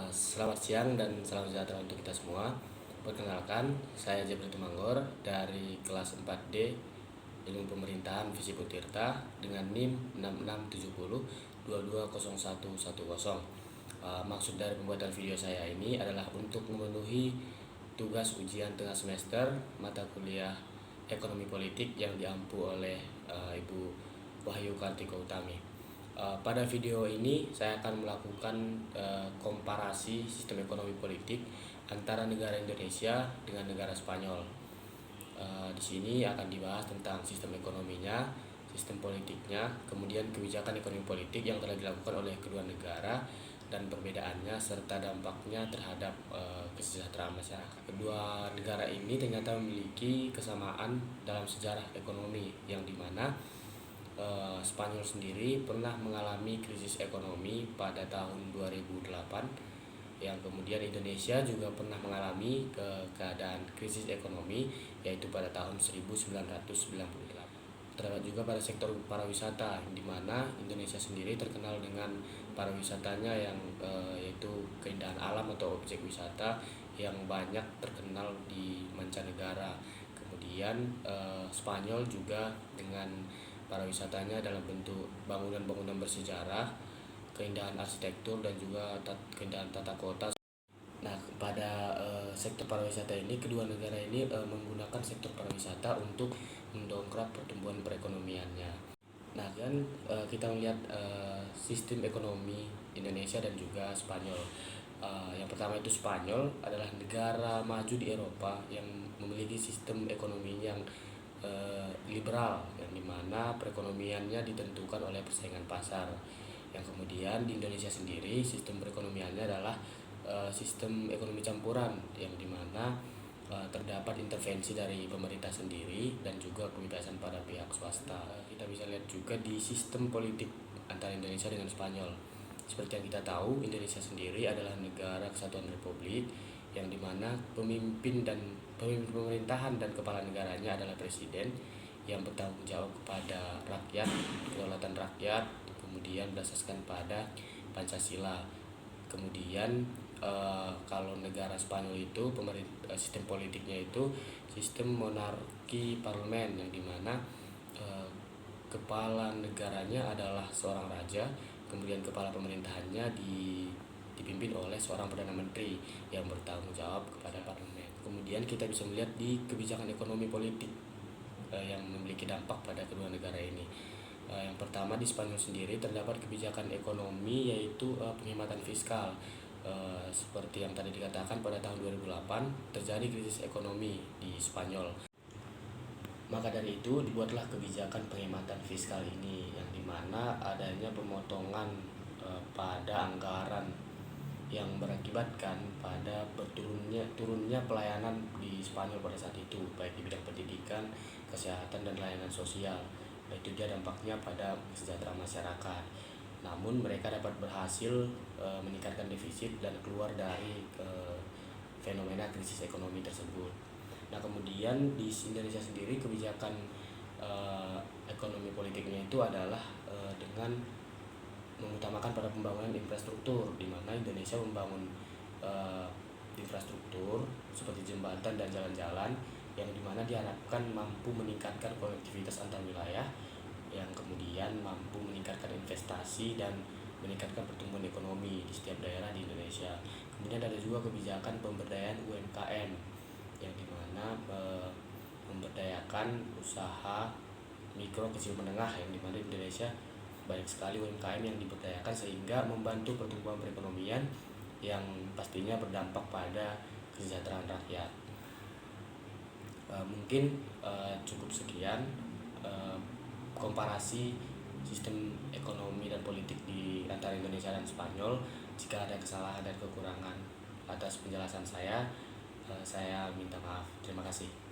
Selamat siang dan salam sejahtera untuk kita semua. Perkenalkan, saya Jebri Tumanggor dari kelas 4D Ilmu Pemerintahan Visipul Tirta dengan NIM 6670220110. Maksud dari pembuatan video saya ini adalah untuk memenuhi tugas ujian tengah semester mata kuliah Ekonomi Politik yang diampu oleh Ibu Wahyu Kartika Utami. Pada video ini saya akan melakukan komparasi sistem ekonomi politik antara negara Indonesia dengan negara Spanyol. Di sini akan dibahas tentang sistem ekonominya, sistem politiknya, kemudian kebijakan ekonomi politik yang telah dilakukan oleh kedua negara dan perbedaannya serta dampaknya terhadap kesejahteraan masyarakat. Kedua negara ini ternyata memiliki kesamaan dalam sejarah ekonomi yang dimana Spanyol sendiri pernah mengalami krisis ekonomi pada tahun 2008, yang kemudian Indonesia juga pernah mengalami keadaan krisis ekonomi yaitu pada tahun 1998. Terdapat juga pada sektor pariwisata di mana Indonesia sendiri terkenal dengan pariwisatanya yang yaitu keindahan alam atau objek wisata yang banyak terkenal di mancanegara. Kemudian Spanyol juga dengan pariwisatanya dalam bentuk bangunan-bangunan bersejarah, keindahan arsitektur dan juga keindahan tata kota. Nah, pada sektor pariwisata ini kedua negara ini menggunakan sektor pariwisata untuk mendongkrak pertumbuhan perekonomiannya. Nah, kan kita melihat sistem ekonomi Indonesia dan juga Spanyol. Yang pertama itu Spanyol adalah negara maju di Eropa yang memiliki sistem ekonomi yang liberal, yang dimana perekonomiannya ditentukan oleh persaingan pasar. Yang kemudian di Indonesia sendiri sistem perekonomiannya adalah sistem ekonomi campuran yang dimana terdapat intervensi dari pemerintah sendiri dan juga kebebasan pada pihak swasta. Kita bisa lihat juga di sistem politik antara Indonesia dengan Spanyol. Seperti yang kita tahu, Indonesia sendiri adalah negara kesatuan republik yang dimana pemimpin pemerintahan dan kepala negaranya adalah presiden yang bertanggung jawab kepada rakyat, kedaulatan rakyat, kemudian berdasarkan pada Pancasila. Kemudian kalau negara Spanyol itu sistem politiknya itu sistem monarki parlemen yang dimana kepala negaranya adalah seorang raja, kemudian kepala pemerintahannya dipimpin oleh seorang perdana menteri yang bertanggung jawab kepada parlemen. Kemudian kita bisa melihat di kebijakan ekonomi politik yang memiliki dampak pada kedua negara ini. Yang pertama di Spanyol sendiri terdapat kebijakan ekonomi yaitu penghematan fiskal. Seperti yang tadi dikatakan, pada tahun 2008 terjadi krisis ekonomi di Spanyol. Maka dari itu dibuatlah kebijakan penghematan fiskal ini yang dimana adanya pemotongan pada anggaran yang berakibatkan pada turunnya pelayanan di Spanyol pada saat itu, baik di bidang pendidikan, kesehatan dan layanan sosial. Itu dia dampaknya pada kesejahteraan masyarakat. Namun mereka dapat berhasil meningkatkan defisit dan keluar dari fenomena krisis ekonomi tersebut. Nah, kemudian di Indonesia sendiri kebijakan ekonomi politiknya itu adalah dengan mengutamakan pada pembangunan infrastruktur, di mana Indonesia membangun infrastruktur seperti jembatan dan jalan-jalan yang dimana diharapkan mampu meningkatkan konektivitas antar wilayah, yang kemudian mampu meningkatkan investasi dan meningkatkan pertumbuhan ekonomi di setiap daerah di Indonesia. Kemudian ada juga kebijakan pemberdayaan UMKM yang dimana memberdayakan usaha mikro kecil menengah, yang dimana di Indonesia banyak sekali UMKM yang diberdayakan sehingga membantu pertumbuhan perekonomian yang pastinya berdampak pada kesejahteraan rakyat. Mungkin cukup sekian komparasi sistem ekonomi dan politik di antara Indonesia dan Spanyol. Jika ada kesalahan dan kekurangan atas penjelasan saya minta maaf. Terima kasih.